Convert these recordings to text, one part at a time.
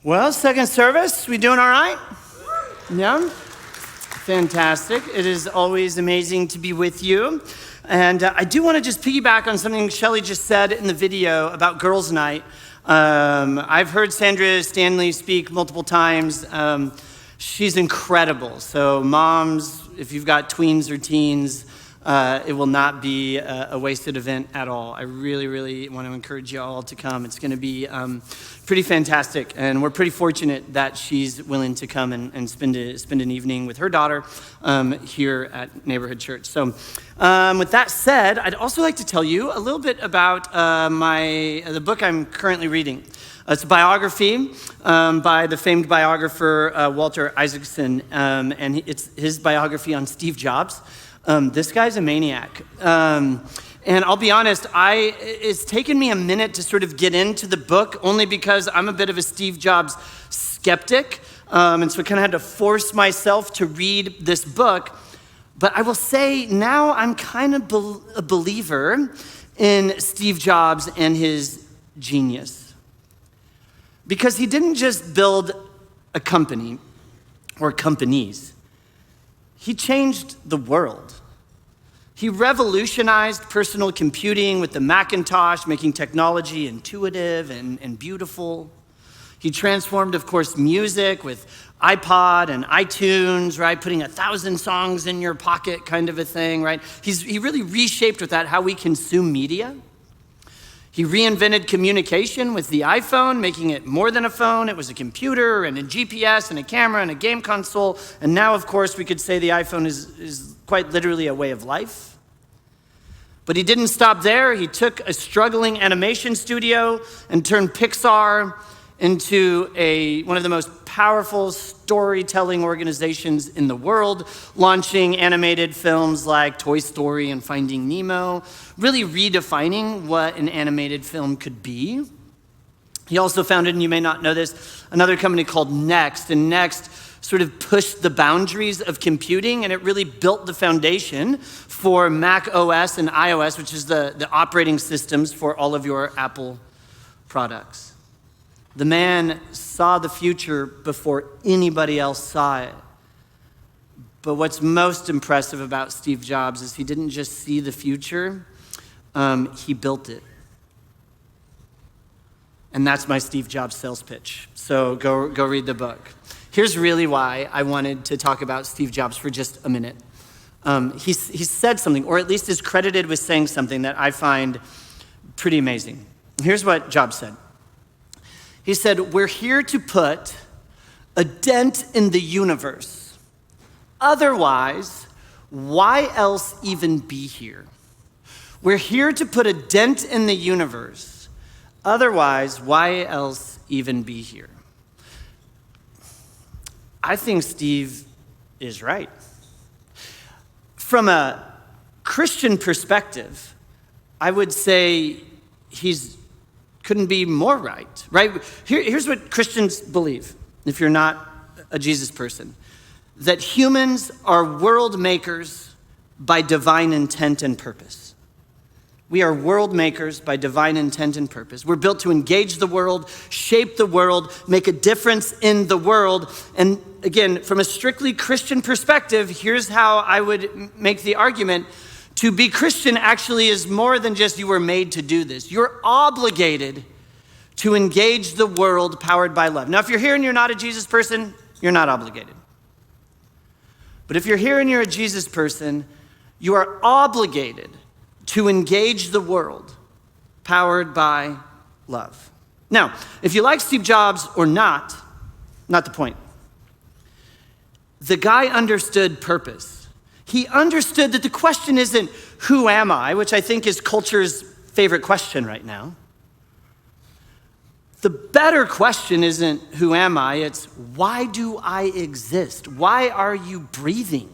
Well, second service, we doing all right? Yeah? Fantastic. It is always amazing to be with you. And I do want to just piggyback on something Shelly just said in the video about girls' night. I've heard Sandra Stanley speak multiple times. She's incredible. So moms, if you've got tweens or teens, it will not be a wasted event at all. I really, really want to encourage you all to come. It's going to be pretty fantastic, and we're pretty fortunate that she's willing to come and spend an evening with her daughter here at Neighborhood Church. So with that said, I'd also like to tell you a little bit about the book I'm currently reading. It's a biography by the famed biographer Walter Isaacson, and it's his biography on Steve Jobs. This guy's a maniac. And I'll be honest, it's taken me a minute to sort of get into the book, only because I'm a bit of a Steve Jobs skeptic. And so I kind of had to force myself to read this book. But I will say now I'm kind of a believer in Steve Jobs and his genius. Because he didn't just build a company or companies. He changed the world. He revolutionized personal computing with the Macintosh, making technology intuitive and beautiful. He transformed, of course, music with iPod and iTunes, right? Putting 1,000 songs in your pocket kind of a thing, right? He really reshaped with that how we consume media. He reinvented communication with the iPhone, making it more than a phone. It was a computer and a GPS and a camera and a game console. And now, of course, we could say the iPhone is quite literally a way of life. But he didn't stop there. He took a struggling animation studio and turned Pixar into one of the most powerful storytelling organizations in the world, launching animated films like Toy Story and Finding Nemo, really redefining what an animated film could be. He also founded, and you may not know this, another company called Next, and Next sort of pushed the boundaries of computing, and it really built the foundation for Mac OS and iOS, which is the operating systems for all of your Apple products. The man saw the future before anybody else saw it. But what's most impressive about Steve Jobs is he didn't just see the future, he built it. And that's my Steve Jobs sales pitch. So go read the book. Here's really why I wanted to talk about Steve Jobs for just a minute. He said something, or at least is credited with saying something that I find pretty amazing. Here's what Jobs said. He said, "We're here to put a dent in the universe. Otherwise, why else even be here? We're here to put a dent in the universe. Otherwise, why else even be here?" I think Steve is right. From a Christian perspective, I would say couldn't be more right? Here's what Christians believe, if you're not a Jesus person, that humans are world makers by divine intent and purpose. We are world makers by divine intent and purpose. We're built to engage the world, shape the world, make a difference in the world. And again, from a strictly Christian perspective, here's how I would make the argument. To be Christian actually is more than just you were made to do this. You're obligated to engage the world powered by love. Now, if you're here and you're not a Jesus person, you're not obligated. But if you're here and you're a Jesus person, you are obligated to engage the world powered by love. Now, if you like Steve Jobs or not the point. The guy understood purpose. He understood that the question isn't, who am I? Which I think is culture's favorite question right now. The better question isn't, who am I? It's, why do I exist? Why are you breathing?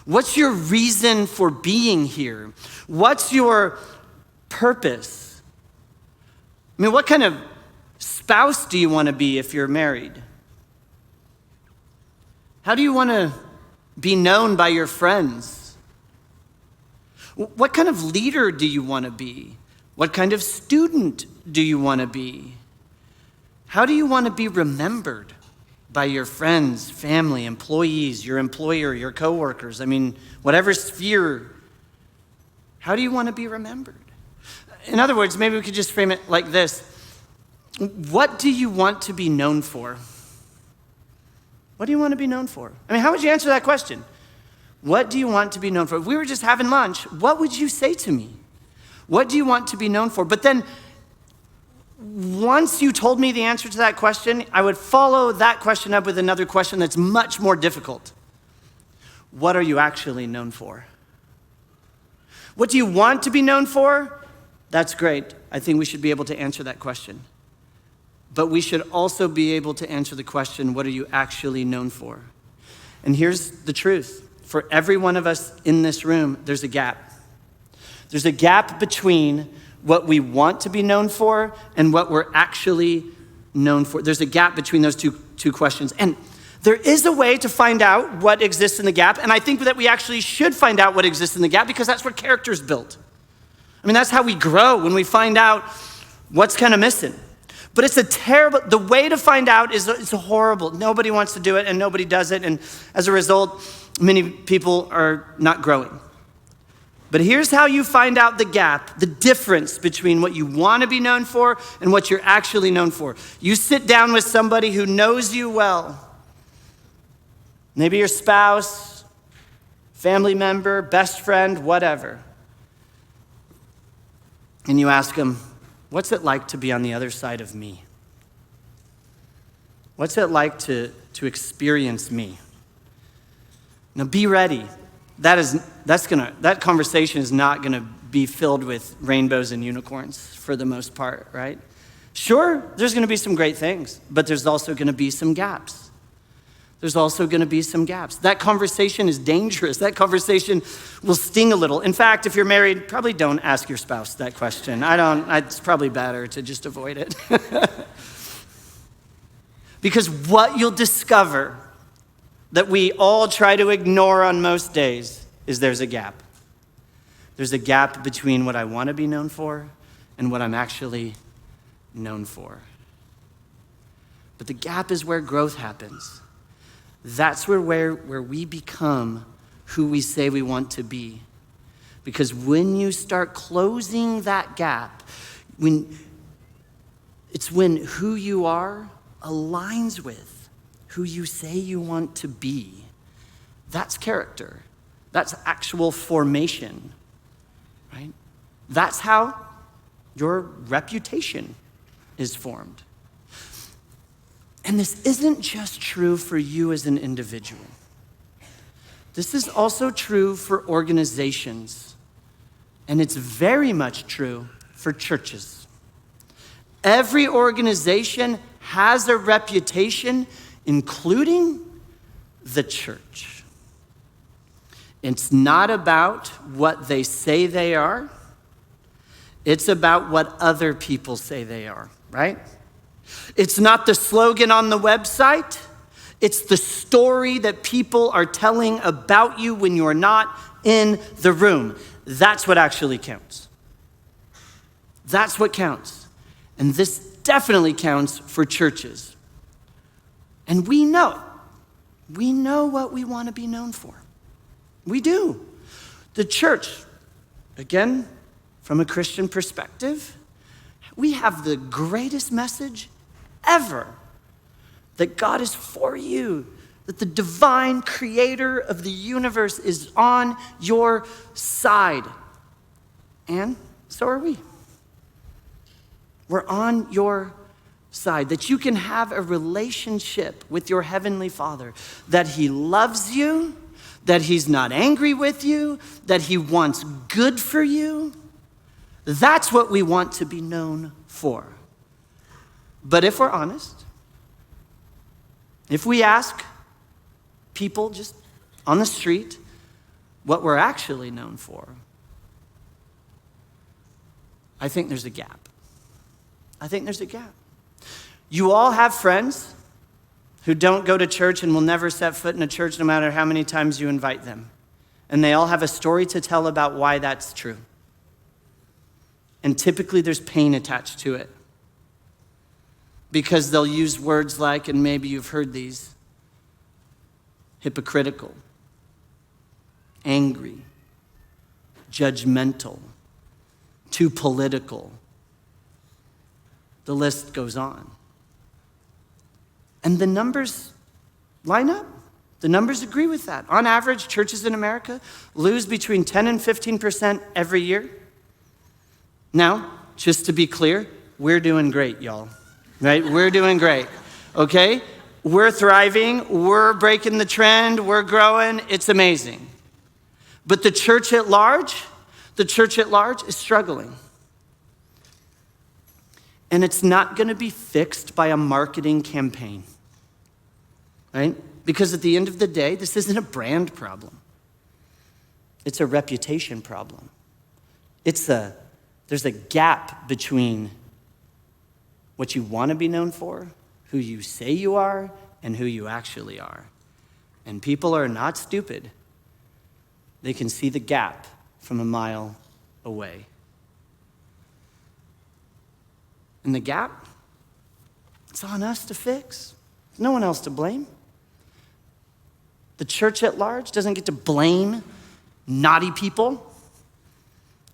What's your reason for being here? What's your purpose? I mean, what kind of spouse do you want to be if you're married? How do you want to be known by your friends? What kind of leader do you want to be? What kind of student do you want to be? How do you want to be remembered by your friends, family, employees, your employer, your coworkers? I mean, whatever sphere, how do you want to be remembered? In other words, maybe we could just frame it like this. What do you want to be known for? What do you want to be known for? I mean, how would you answer that question? What do you want to be known for? If we were just having lunch, what would you say to me? What do you want to be known for? But then, once you told me the answer to that question, I would follow that question up with another question that's much more difficult. What are you actually known for? What do you want to be known for? That's great. I think we should be able to answer that question. But we should also be able to answer the question, what are you actually known for? And here's the truth. For every one of us in this room, there's a gap. There's a gap between what we want to be known for and what we're actually known for. There's a gap between those two questions. And there is a way to find out what exists in the gap, and I think that we actually should find out what exists in the gap because that's where character is built. I mean, that's how we grow, when we find out what's kind of missing. But it's the way to find out it's horrible. Nobody wants to do it and nobody does it, and as a result, many people are not growing. But here's how you find out the gap, the difference between what you want to be known for and what you're actually known for. You sit down with somebody who knows you well. Maybe your spouse, family member, best friend, whatever. And you ask them, what's it like to be on the other side of me? What's it like to experience me? Now be ready. That conversation is not gonna be filled with rainbows and unicorns for the most part, right? Sure, there's gonna be some great things, but there's also gonna be some gaps. There's also gonna be some gaps. That conversation is dangerous. That conversation will sting a little. In fact, if you're married, probably don't ask your spouse that question. It's probably better to just avoid it. Because what you'll discover that we all try to ignore on most days is there's a gap. There's a gap between what I want to be known for and what I'm actually known for. But the gap is where growth happens. That's where we become who we say we want to be. Because when you start closing that gap, it's when who you are aligns with who you say you want to be. That's character. That's actual formation, right? That's how your reputation is formed. And this isn't just true for you as an individual. This is also true for organizations, and it's very much true for churches. Every organization has a reputation, including the church. It's not about what they say they are. It's about what other people say they are, right? It's not the slogan on the website. It's the story that people are telling about you when you're not in the room. That's what actually counts. That's what counts. And this definitely counts for churches. And we know what we want to be known for. We do. The church, again, from a Christian perspective, we have the greatest message ever, that God is for you, that the divine creator of the universe is on your side. And so are we. We're on your side, that you can have a relationship with your heavenly Father, that he loves you, that he's not angry with you, that he wants good for you. That's what we want to be known for. But if we're honest, if we ask people just on the street what we're actually known for, I think there's a gap. I think there's a gap. You all have friends who don't go to church and will never set foot in a church no matter how many times you invite them. And they all have a story to tell about why that's true. And typically there's pain attached to it. because they'll use words like, and maybe you've heard these, hypocritical, angry, judgmental, too political. The list goes on. And the numbers line up. The numbers agree with that. On average, churches in America lose between 10 and 15% every year. Now, just to be clear, we're doing great, y'all. Right? We're doing great. Okay? We're thriving. We're breaking the trend. We're growing. It's amazing. But the church at large is struggling. And it's not going to be fixed by a marketing campaign. Right? Because at the end of the day, this isn't a brand problem. It's a reputation problem. There's a gap between what you want to be known for, who you say you are, and who you actually are. And people are not stupid. They can see the gap from a mile away. And the gap, it's on us to fix. There's no one else to blame. The church at large doesn't get to blame naughty people,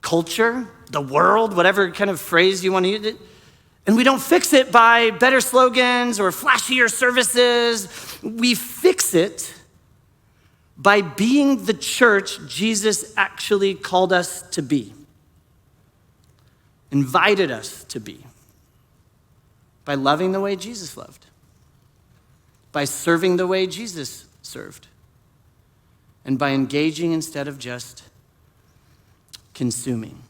culture, the world, whatever kind of phrase you want to use. And we don't fix it by better slogans or flashier services. We fix it by being the church Jesus actually called us to be, invited us to be, by loving the way Jesus loved, by serving the way Jesus served, and by engaging instead of just consuming.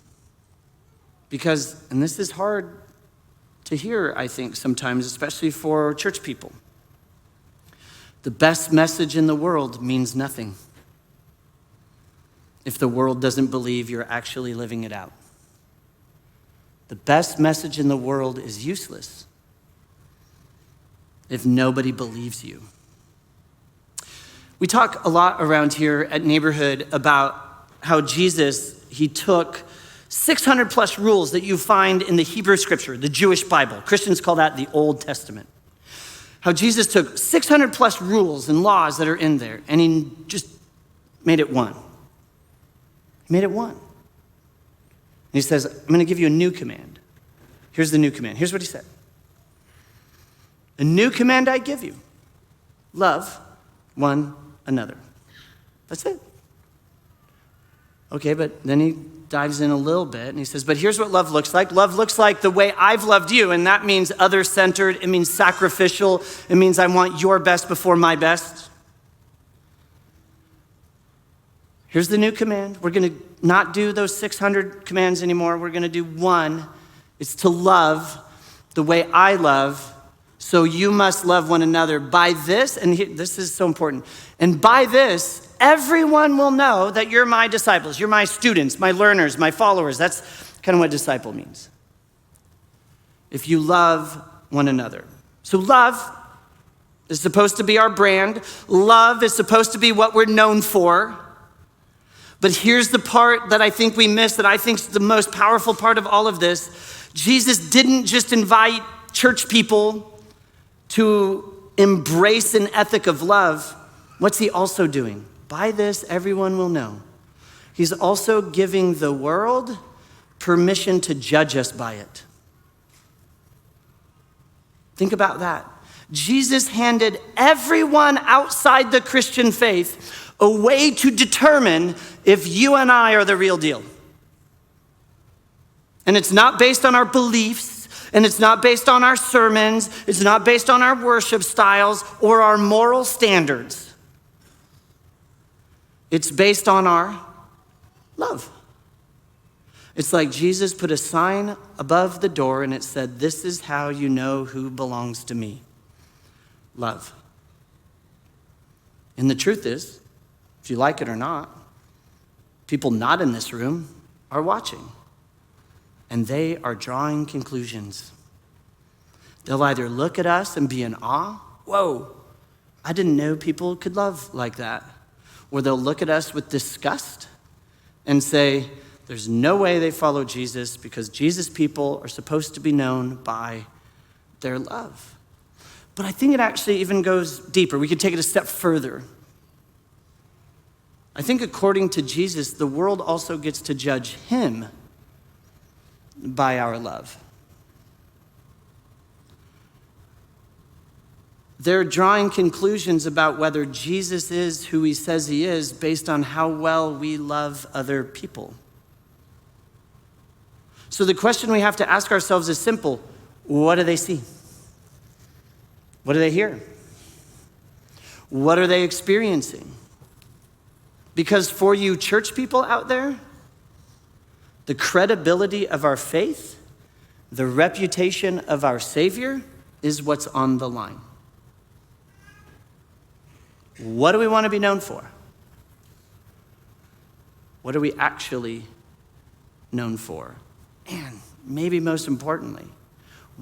Because, and this is hard to hear, I think, sometimes, especially for church people, the best message in the world means nothing if the world doesn't believe you're actually living it out. The best message in the world is useless if nobody believes you. We talk a lot around here at Neighborhood about how Jesus, he took 600 plus rules that you find in the Hebrew scripture, the Jewish Bible. Christians call that the Old Testament. How Jesus took 600 plus rules and laws that are in there, and he just made it one. He made it one. And he says, I'm going to give you a new command. Here's the new command. Here's what he said. A new command I give you. Love one another. That's it. Okay, but then he dives in a little bit and he says, but here's what love looks like. Love looks like the way I've loved you, and that means other-centered. It means sacrificial. It means I want your best before my best. Here's the new command. We're going to not do those 600 commands anymore. We're going to do one. It's to love the way I love. So you must love one another. By this, and this is so important, and by this, everyone will know that you're my disciples. You're my students, my learners, my followers. That's kind of what disciple means. If you love one another. So love is supposed to be our brand. Love is supposed to be what we're known for. But here's the part that I think we miss, that I think is the most powerful part of all of this. Jesus didn't just invite church people to embrace an ethic of love. What's he also doing? By this, everyone will know. He's also giving the world permission to judge us by it. Think about that. Jesus handed everyone outside the Christian faith a way to determine if you and I are the real deal. And it's not based on our beliefs, and it's not based on our sermons, it's not based on our worship styles or our moral standards. It's based on our love. It's like Jesus put a sign above the door and it said, this is how you know who belongs to me. Love. And the truth is, if you like it or not, people not in this room are watching. And they are drawing conclusions. They'll either look at us and be in awe. Whoa, I didn't know people could love like that. Or they'll look at us with disgust and say, there's no way they follow Jesus because Jesus people are supposed to be known by their love. But I think it actually even goes deeper. We could take it a step further. I think according to Jesus, the world also gets to judge him by our love. They're drawing conclusions about whether Jesus is who he says he is based on how well we love other people. So the question we have to ask ourselves is simple. What do they see? What do they hear? What are they experiencing? Because for you church people out there, the credibility of our faith, the reputation of our Savior is what's on the line. What do we want to be known for? What are we actually known for? And maybe most importantly,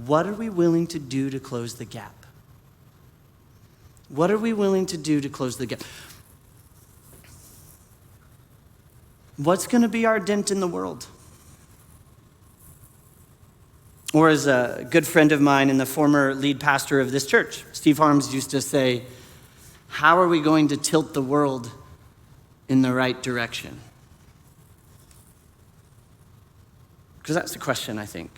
what are we willing to do to close the gap? What are we willing to do to close the gap? What's going to be our dent in the world? Or as a good friend of mine and the former lead pastor of this church, Steve Harms, used to say, how are we going to tilt the world in the right direction? Because that's the question, I think.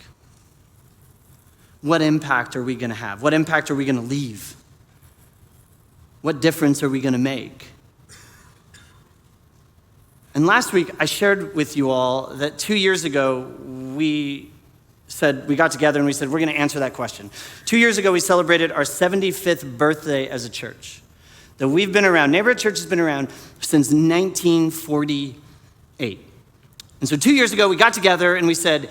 What impact are we going to have? What impact are we going to leave? What difference are we going to make? And last week, I shared with you all that 2 years ago, we got together and we said, we're going to answer that question. 2 years ago, we celebrated our 75th birthday as a church. That we've been around, Neighborhood Church has been around since 1948. And so 2 years ago, we got together and we said,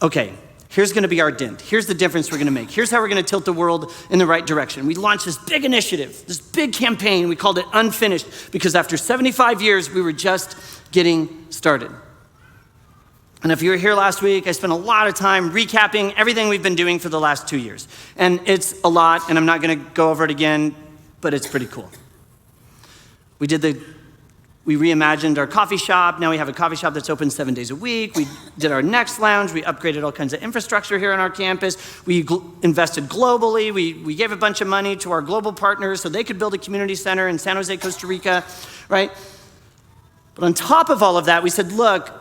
okay, here's going to be our dent. Here's the difference we're going to make. Here's how we're going to tilt the world in the right direction. We launched this big initiative, this big campaign. We called it Unfinished because after 75 years, we were just getting started. And if you were here last week, I spent a lot of time recapping everything we've been doing for the last 2 years. And it's a lot, and I'm not going to go over it again, but it's pretty cool. We reimagined our coffee shop. Now we have a coffee shop that's open 7 days a week. We did our Next Lounge. We upgraded all kinds of infrastructure here on our campus. We invested globally. We gave a bunch of money to our global partners so they could build a community center in San Jose, Costa Rica, right? But on top of all of that, we said, look,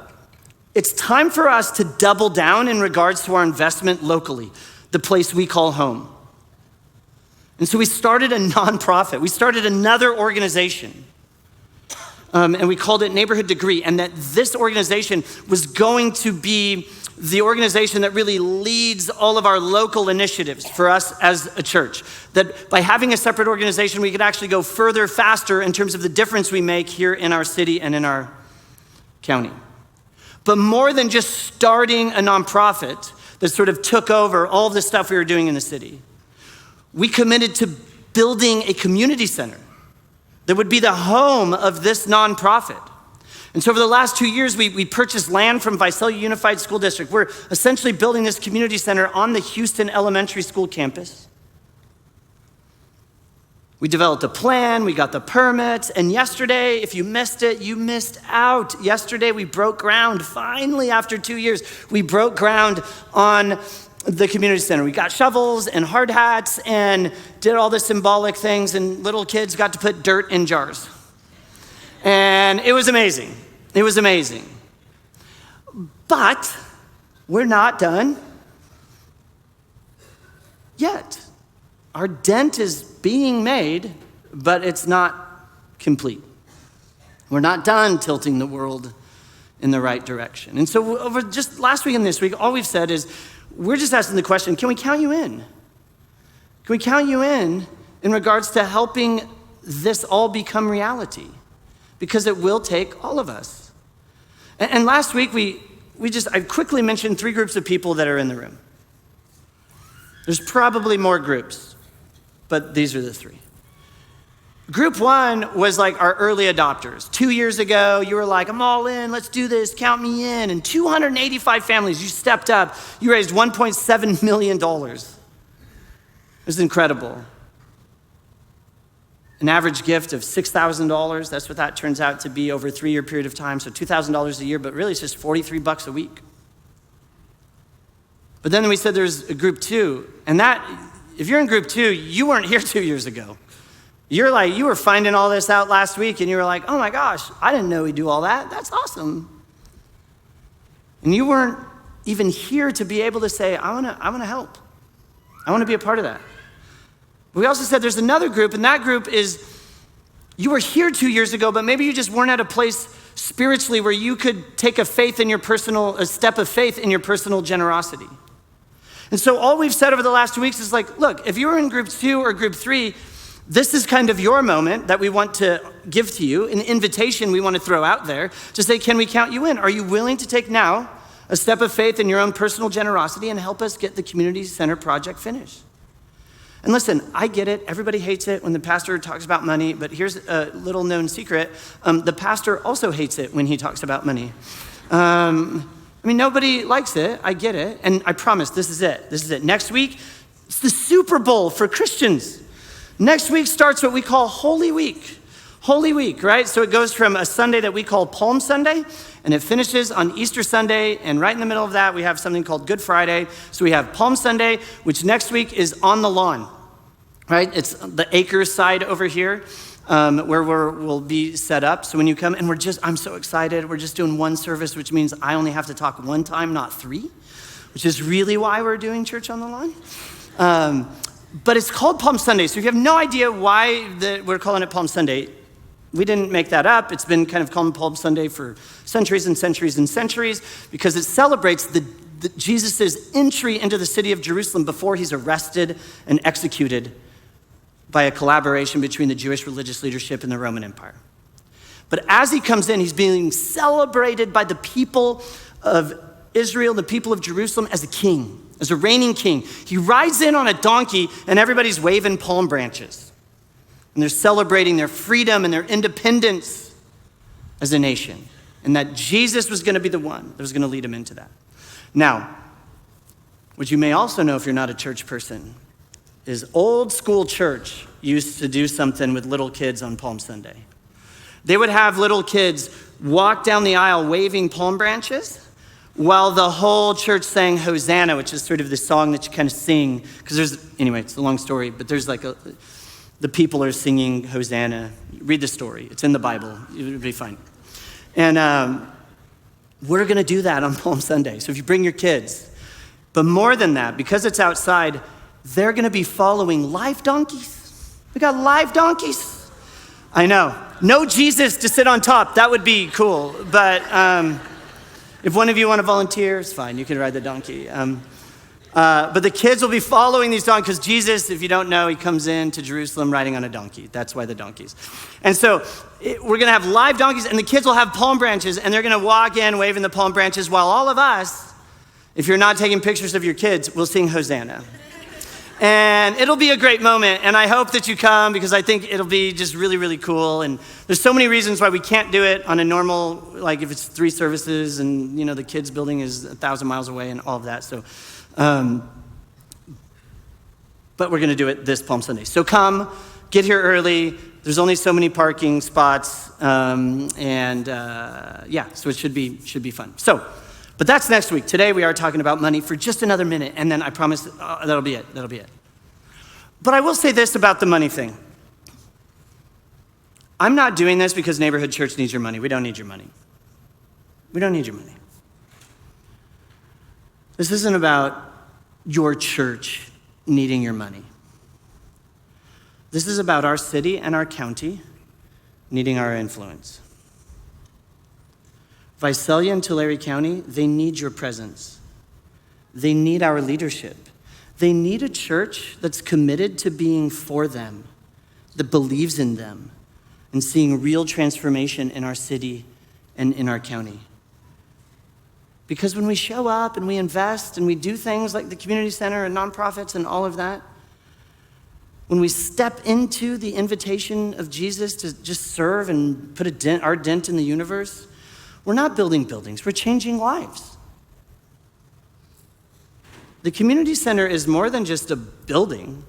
it's time for us to double down in regards to our investment locally, the place we call home. And so we started a nonprofit. We started another organization. And we called it Neighborhood Degree. And that this organization was going to be the organization that really leads all of our local initiatives for us as a church. That by having a separate organization, we could actually go further, faster in terms of the difference we make here in our city and in our county. But more than just starting a nonprofit that sort of took over all the stuff we were doing in the city, we committed to building a community center that would be the home of this nonprofit. And so over the last 2 years, we purchased land from Visalia Unified School District. We're essentially building this community center on the Houston Elementary School campus. We developed a plan, we got the permits, and yesterday, if you missed it, you missed out. Yesterday, we broke ground. Finally, after 2 years, we broke ground on the community center. We got shovels and hard hats and did all the symbolic things, and little kids got to put dirt in jars. And it was amazing. It was amazing. But we're not done yet. Our dent is being made, but it's not complete. We're not done tilting the world in the right direction. And so over just last week and this week, all we've said is, we're just asking the question, can we count you in? Can we count you in regards to helping this all become reality? Because it will take all of us. And last week, I quickly mentioned 3 groups of people that are in the room. There's probably more groups, but these are the 3. Group 1 was like our early adopters. 2 years ago, you were like, I'm all in, let's do this, count me in. And 285 families, you stepped up, you raised $1.7 million. It was incredible. An average gift of $6,000, that's what that turns out to be over a 3-year period of time, so $2,000 a year, but really it's just $43 a week. But then we said there's a group 2, and that, if you're in group 2, you weren't here 2 years ago. You were finding all this out last week, and you were like, oh my gosh, I didn't know we do all that. That's awesome. And you weren't even here to be able to say, I want to help. I want to be a part of that. But we also said there's another group, and that group is, you were here 2 years ago, but maybe you just weren't at a place spiritually where you could take a step of faith in your personal generosity. And so all we've said over the last 2 weeks is like, look, if you were in group 2 or group 3, this is kind of your moment that we want to give to you, an invitation we want to throw out there to say, can we count you in? Are you willing to take now a step of faith in your own personal generosity and help us get the community center project finished? And listen, I get it. Everybody hates it when the pastor talks about money, but here's a little known secret. The pastor also hates it when he talks about money. Nobody likes it. I get it. And I promise, this is it. This is it. Next week, it's the Super Bowl for Christians. Next week starts what we call Holy Week. Holy Week, right? So it goes from a Sunday that we call Palm Sunday, and it finishes on Easter Sunday, and right in the middle of that, we have something called Good Friday. So we have Palm Sunday, which next week is on the lawn, right? It's the acres side over here, where we'll be set up. So when you come, and I'm so excited. We're just doing one service, which means I only have to talk one time, not 3, which is really why we're doing church on the lawn. But it's called Palm Sunday. So if you have no idea why we're calling it Palm Sunday, we didn't make that up. It's been kind of called Palm Sunday for centuries and centuries and centuries because it celebrates Jesus' entry into the city of Jerusalem before he's arrested and executed by a collaboration between the Jewish religious leadership and the Roman Empire. But as he comes in, he's being celebrated by the people of Israel, the people of Jerusalem, as a king, as a reigning king. He rides in on a donkey, and everybody's waving palm branches. And they're celebrating their freedom and their independence as a nation. And that Jesus was going to be the one that was going to lead them into that. Now, what you may also know if you're not a church person is old school church used to do something with little kids on Palm Sunday. They would have little kids walk down the aisle waving palm branches while the whole church sang Hosanna, which is sort of the song that you kind of sing. Because it's a long story, but there's the people are singing Hosanna. Read the story. It's in the Bible. It'll be fine. And we're going to do that on Palm Sunday. So if you bring your kids. But more than that, because it's outside, they're going to be following live donkeys. We got live donkeys. I know. No Jesus to sit on top. That would be cool. But if one of you want to volunteer, it's fine. You can ride the donkey. But the kids will be following these donkeys because Jesus, if you don't know, he comes into Jerusalem riding on a donkey. That's why the donkeys. And so we're going to have live donkeys, and the kids will have palm branches, and they're going to walk in waving the palm branches while all of us, if you're not taking pictures of your kids, will sing Hosanna. And it'll be a great moment, and I hope that you come because I think it'll be just really, really cool. And there's so many reasons why we can't do it on a normal, like if it's 3 services and, the kids' building is 1,000 miles away and all of that. So, but we're going to do it this Palm Sunday. So come, get here early. There's only so many parking spots, so it should be fun. But that's next week. Today we are talking about money for just another minute, and then I promise that'll be it. But I will say this about the money thing. I'm not doing this because Neighborhood Church needs your money. We don't need your money. We don't need your money. This isn't about your church needing your money. This is about our city and our county needing our influence. Visalia and Tulare County, they need your presence. They need our leadership. They need a church that's committed to being for them, that believes in them, and seeing real transformation in our city and in our county. Because when we show up and we invest and we do things like the community center and nonprofits and all of that, when we step into the invitation of Jesus to just serve and put our dent in the universe, we're not building buildings, we're changing lives. The community center is more than just a building.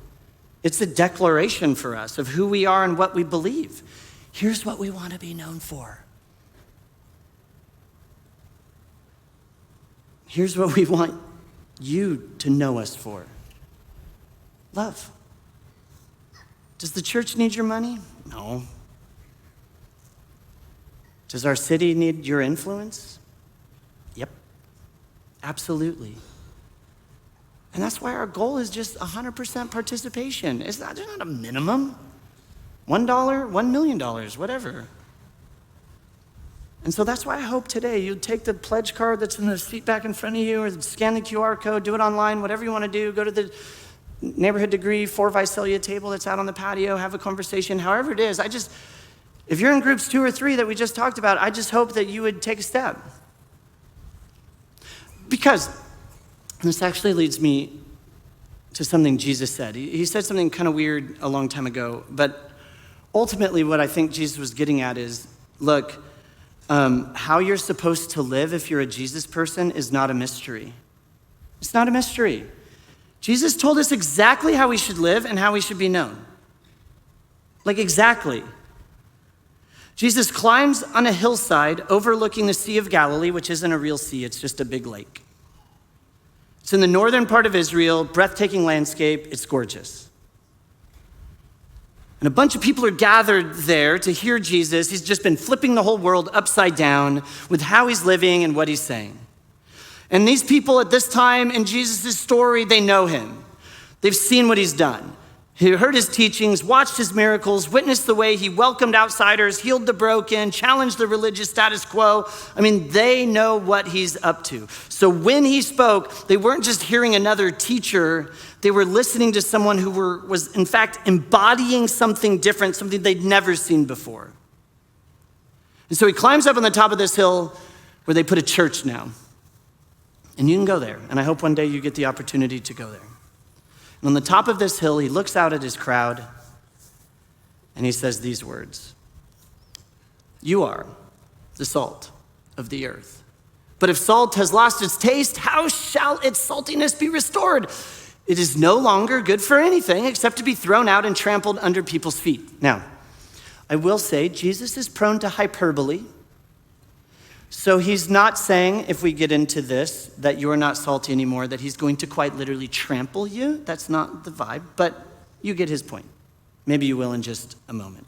It's a declaration for us of who we are and what we believe. Here's what we want to be known for. Here's what we want you to know us for? Love. Does the church need your money? No. Does our city need your influence? Yep, absolutely. And that's why our goal is just 100% participation. There's not a minimum. $1, $1 million, whatever. And so that's why I hope today you take the pledge card that's in the seat back in front of you, or scan the QR code, do it online, whatever you want to do. Go to the neighborhood degree 4 Visalia table that's out on the patio, have a conversation, however it is. If you're in groups 2 or 3 that we just talked about, I just hope that you would take a step. Because this actually leads me to something Jesus said. He said something kind of weird a long time ago, but ultimately what I think Jesus was getting at is, look, how you're supposed to live if you're a Jesus person is not a mystery. It's not a mystery. Jesus told us exactly how we should live and how we should be known. Like exactly. Jesus climbs on a hillside overlooking the Sea of Galilee, which isn't a real sea, it's just a big lake. It's in the northern part of Israel, breathtaking landscape, it's gorgeous. And a bunch of people are gathered there to hear Jesus. He's just been flipping the whole world upside down with how he's living and what he's saying. And these people at this time in Jesus' story, they know him. They've seen what he's done. He heard his teachings, watched his miracles, witnessed the way he welcomed outsiders, healed the broken, challenged the religious status quo. I mean, they know what he's up to. So when he spoke, they weren't just hearing another teacher, they were listening to someone who was in fact embodying something different, something they'd never seen before. And so he climbs up on the top of this hill where they put a church now. And you can go there, and I hope one day you get the opportunity to go there. And on the top of this hill, he looks out at his crowd and he says these words: "You are the salt of the earth. But if salt has lost its taste, how shall its saltiness be restored? It is no longer good for anything except to be thrown out and trampled under people's feet." Now, I will say Jesus is prone to hyperbole. So he's not saying, if we get into this, that you are not salty anymore, that he's going to quite literally trample you. That's not the vibe, but you get his point. Maybe you will in just a moment.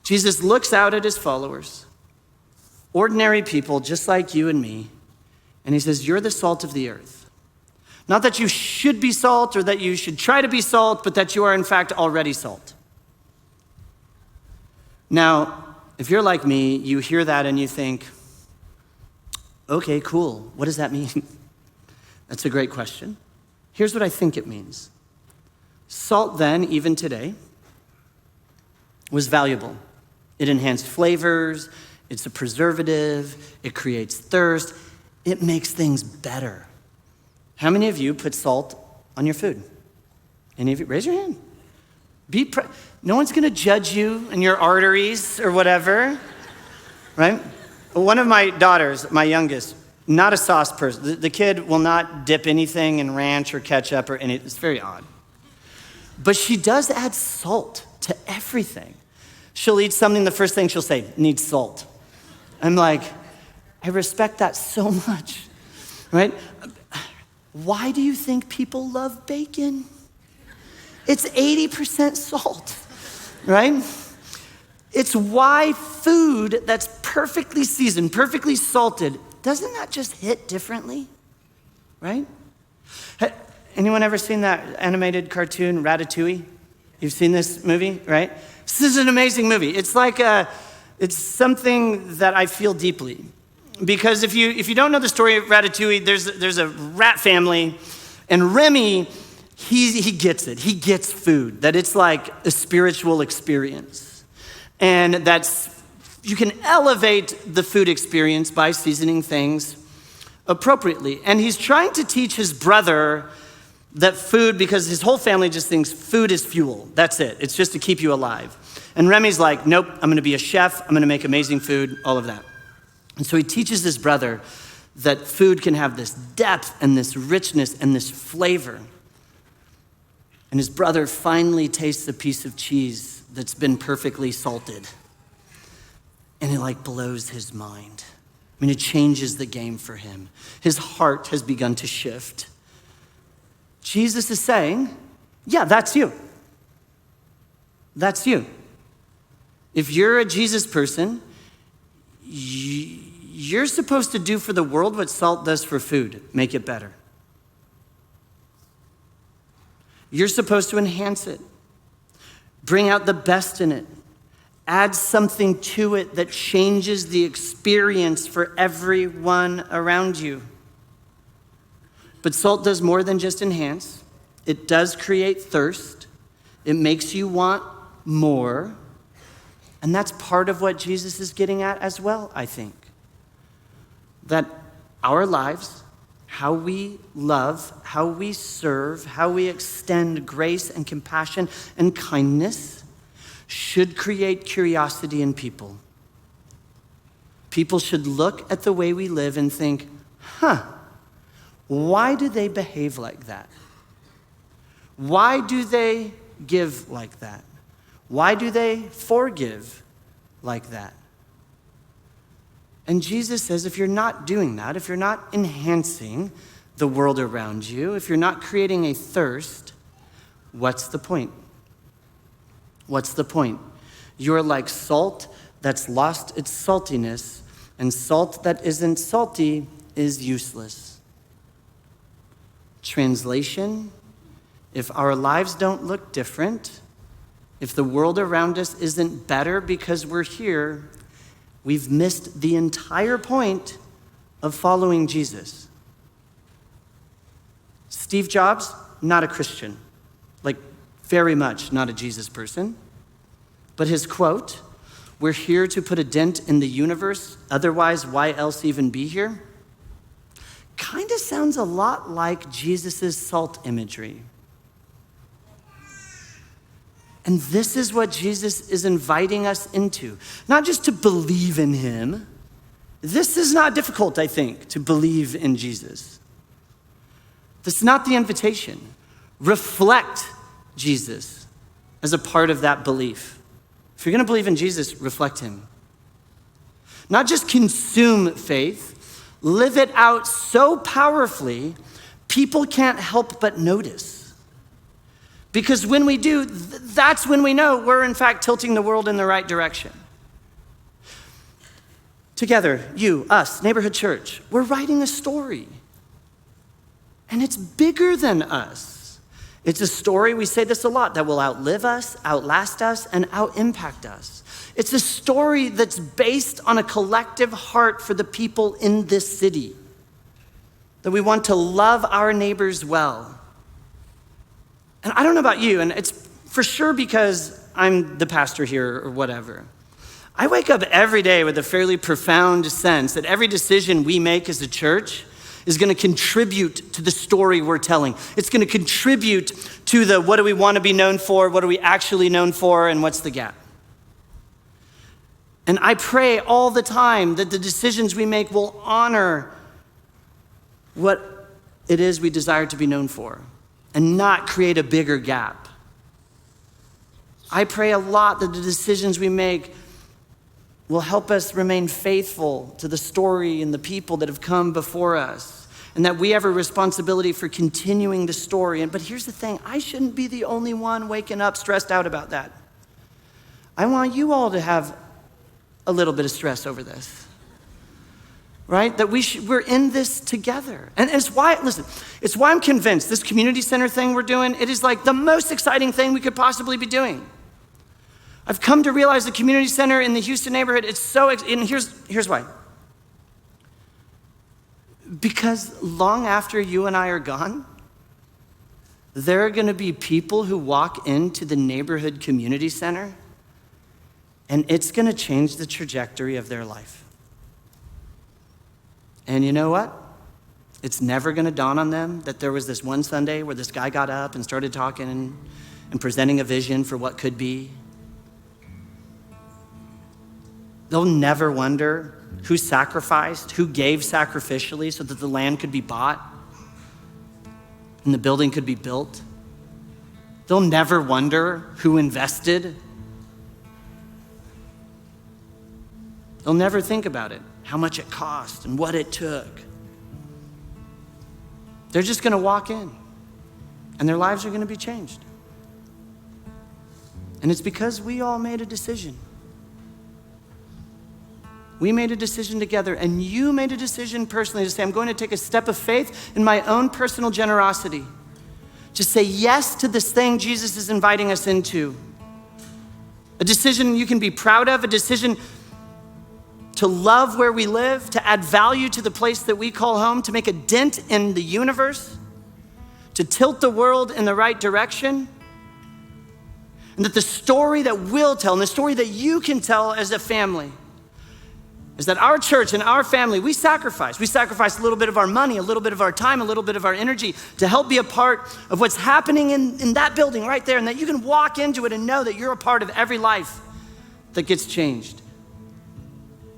Jesus looks out at his followers, ordinary people just like you and me, and he says, you're the salt of the earth. Not that you should be salt or that you should try to be salt, but that you are in fact already salt. Now, if you're like me, you hear that and you think, okay, cool. What does that mean? That's a great question. Here's what I think it means. Salt then, even today, was valuable. It enhanced flavors, it's a preservative, it creates thirst, it makes things better. How many of you put salt on your food? Any of you? Raise your hand. No one's gonna judge you and your arteries or whatever, right? One of my daughters, my youngest, not a sauce person. The kid will not dip anything in ranch or ketchup or anything. It's very odd. But she does add salt to everything. She'll eat something, the first thing she'll say, needs salt. I'm like, I respect that so much, right? Why do you think people love bacon? It's 80% salt, right? It's why food that's perfectly seasoned, perfectly salted, doesn't that just hit differently, right? Anyone ever seen that animated cartoon, Ratatouille? You've seen this movie, right? This is an amazing movie. It's like it's something that I feel deeply. Because if you don't know the story of Ratatouille, there's a rat family, and Remy, he gets it. He gets food, that it's like a spiritual experience. And you can elevate the food experience by seasoning things appropriately. And he's trying to teach his brother that food, because his whole family just thinks food is fuel. That's it. It's just to keep you alive. And Remy's like, nope, I'm gonna be a chef. I'm gonna make amazing food, all of that. And so he teaches his brother that food can have this depth and this richness and this flavor. And his brother finally tastes a piece of cheese that's been perfectly salted. And it like blows his mind. I mean, it changes the game for him. His heart has begun to shift. Jesus is saying, yeah, that's you. That's you. If you're a Jesus person, you're supposed to do for the world what salt does for food, make it better. You're supposed to enhance it, bring out the best in it, add something to it that changes the experience for everyone around you. But salt does more than just enhance. It does create thirst. It makes you want more. And that's part of what Jesus is getting at as well, I think. That our lives, how we love, how we serve, how we extend grace and compassion and kindness should create curiosity in people. People should look at the way we live and think, why do they behave like that? Why do they give like that? Why do they forgive like that? And Jesus says, if you're not doing that, if you're not enhancing the world around you, if you're not creating a thirst, what's the point? What's the point? You're like salt that's lost its saltiness, and salt that isn't salty is useless. Translation, if our lives don't look different, if the world around us isn't better because we're here, we've missed the entire point of following Jesus. Steve Jobs, not a Christian, like very much not a Jesus person. But his quote, "We're here to put a dent in the universe, otherwise why else even be here?" kind of sounds a lot like Jesus' salt imagery. And this is what Jesus is inviting us into. Not just to believe in him. This is not difficult, I think, to believe in Jesus. This is not the invitation. Reflect Jesus as a part of that belief. If you're going to believe in Jesus, reflect him. Not just consume faith, live it out so powerfully, people can't help but notice. Because when we do, that's when we know we're in fact tilting the world in the right direction. Together, you, us, neighborhood church, we're writing a story. And it's bigger than us. It's a story, we say this a lot, that will outlive us, outlast us, and out-impact us. It's a story that's based on a collective heart for the people in this city. That we want to love our neighbors well. And I don't know about you, and it's for sure because I'm the pastor here or whatever. I wake up every day with a fairly profound sense that every decision we make as a church is going to contribute to the story we're telling. It's going to contribute to the what do we want to be known for, what are we actually known for, and what's the gap. And I pray all the time that the decisions we make will honor what it is we desire to be known for and not create a bigger gap. I pray a lot that the decisions we make will help us remain faithful to the story and the people that have come before us, and that we have a responsibility for continuing the story. But here's the thing, I shouldn't be the only one waking up stressed out about that. I want you all to have a little bit of stress over this, right? That we're in this together. And it's why, listen, it's why I'm convinced this community center thing we're doing, it is like the most exciting thing we could possibly be doing. I've come to realize the community center in the Houston neighborhood, it's so, and here's why. Because long after you and I are gone, there are gonna be people who walk into the neighborhood community center, and it's gonna change the trajectory of their life. And you know what? It's never gonna dawn on them that there was this one Sunday where this guy got up and started talking and presenting a vision for what could be. They'll never wonder who sacrificed, who gave sacrificially so that the land could be bought and the building could be built. They'll never wonder who invested. They'll never think about it. how much it cost and what it took. They're just going to walk in and their lives are going to be changed. And it's because we all made a decision. We made a decision together, and you made a decision personally to say, I'm going to take a step of faith in my own personal generosity. Just say yes to this thing Jesus is inviting us into. A decision you can be proud of, a decision to love where we live, to add value to the place that we call home, to make a dent in the universe, to tilt the world in the right direction. And that the story that we'll tell and the story that you can tell as a family is that our church and our family, we sacrifice. We sacrifice a little bit of our money, a little bit of our time, a little bit of our energy to help be a part of what's happening in that building right there, and that you can walk into it and know that you're a part of every life that gets changed.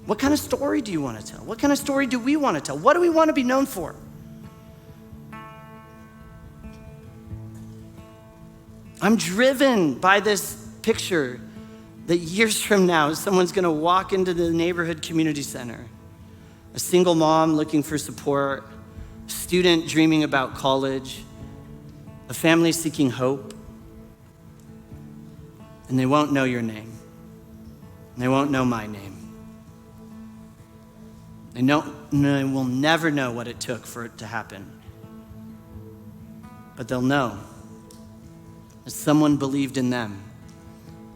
What kind of story do you want to tell? What kind of story do we want to tell? What do we want to be known for? I'm driven by this picture that years from now, someone's gonna walk into the neighborhood community center, a single mom looking for support, a student dreaming about college, a family seeking hope, and they won't know your name. And they won't know my name. They will never know what it took for it to happen. But they'll know that someone believed in them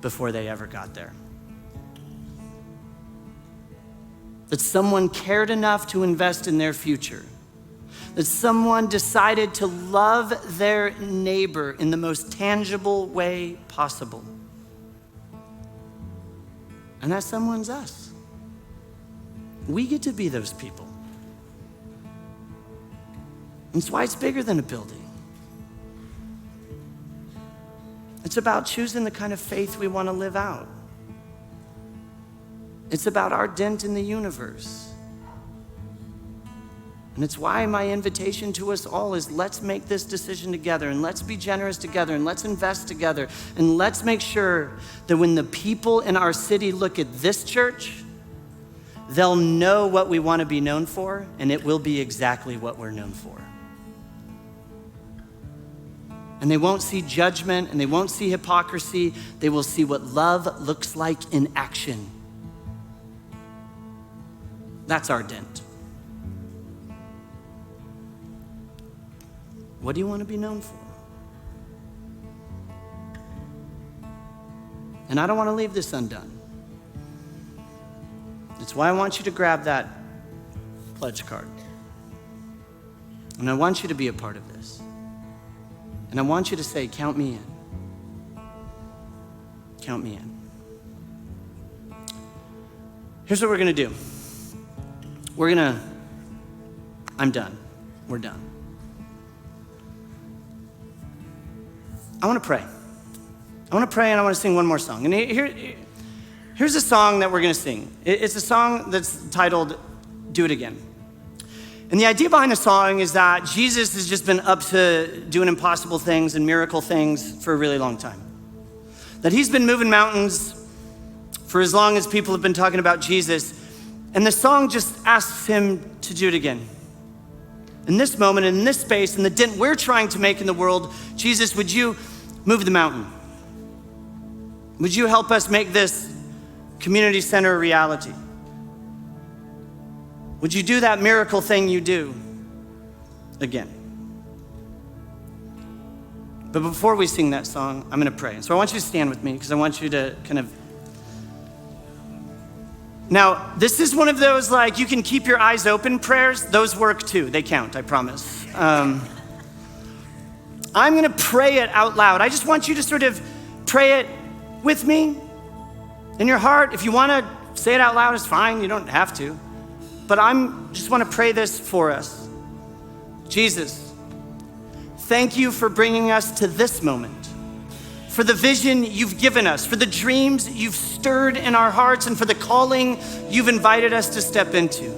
before they ever got there. That someone cared enough to invest in their future. That someone decided to love their neighbor in the most tangible way possible. And that someone's us. We get to be those people. That's why it's bigger than a building. It's about choosing the kind of faith we want to live out. It's about our dent in the universe. And it's why my invitation to us all is let's make this decision together, and let's be generous together, and let's invest together, and let's make sure that when the people in our city look at this church, they'll know what we want to be known for, and it will be exactly what we're known for. And they won't see judgment, and they won't see hypocrisy. They will see what love looks like in action. That's our dent. What do you want to be known for? And I don't want to leave this undone. It's why I want you to grab that pledge card. And I want you to be a part of this. And I want you to say, count me in. Count me in. Here's what we're going to do. I'm done. We're done. I want to pray. I want to pray, and I want to sing one more song. And here's a song that we're going to sing. It's a song that's titled, Do It Again. And the idea behind the song is that Jesus has just been up to doing impossible things and miracle things for a really long time. That he's been moving mountains for as long as people have been talking about Jesus. And the song just asks him to do it again. In this moment, in this space, in the dent we're trying to make in the world, Jesus, would you move the mountain? Would you help us make this community center a reality? Would you do that miracle thing you do again? But before we sing that song, I'm gonna pray. So I want you to stand with me because I want you to kind of. Now, this is one of those like you can keep your eyes open prayers. Those work too, they count, I promise. I'm gonna pray it out loud. I just want you to sort of pray it with me in your heart. If you wanna say it out loud, it's fine, you don't have to. But just want to pray this for us. Jesus, thank you for bringing us to this moment, for the vision you've given us, for the dreams you've stirred in our hearts, and for the calling you've invited us to step into.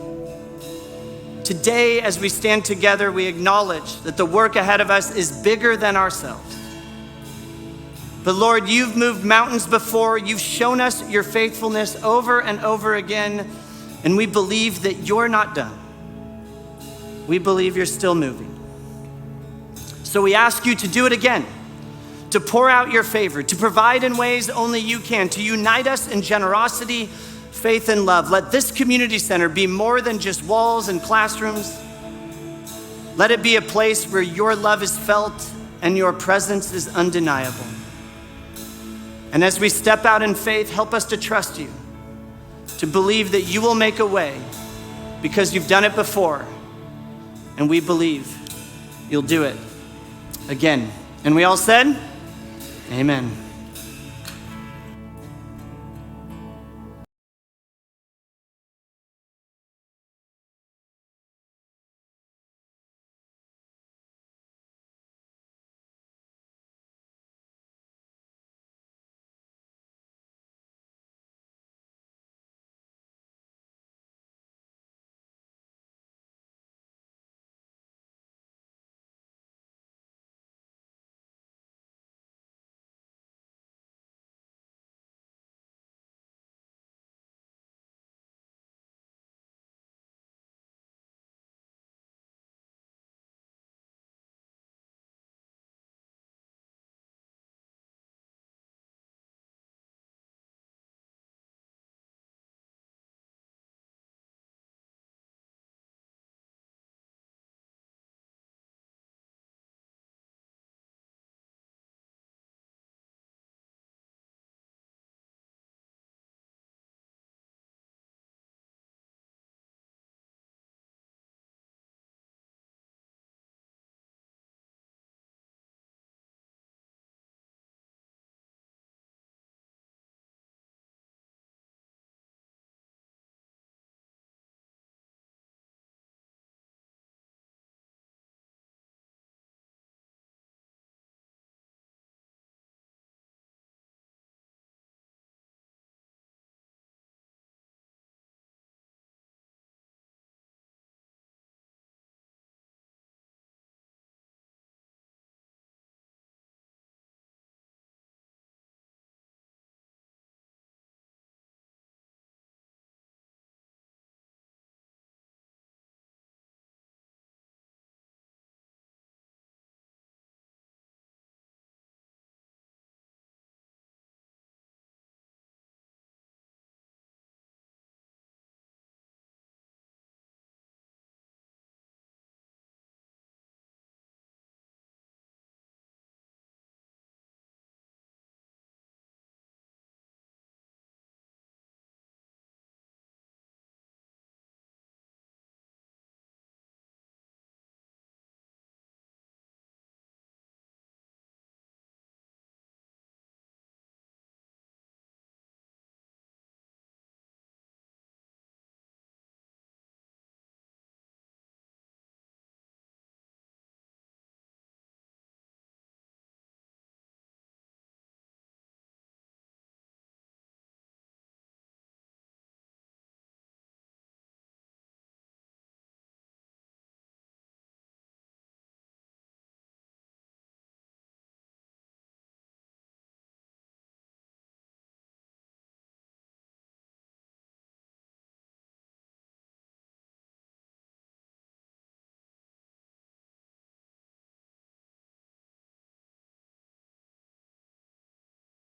Today, as we stand together, we acknowledge that the work ahead of us is bigger than ourselves. But Lord, you've moved mountains before. You've shown us your faithfulness over and over again. And we believe that you're not done. We believe you're still moving. So we ask you to do it again, to pour out your favor, to provide in ways only you can, to unite us in generosity, faith, and love. Let this community center be more than just walls and classrooms. Let it be a place where your love is felt and your presence is undeniable. And as we step out in faith, help us to trust you, to believe that you will make a way because you've done it before, and we believe you'll do it again. And we all said, amen.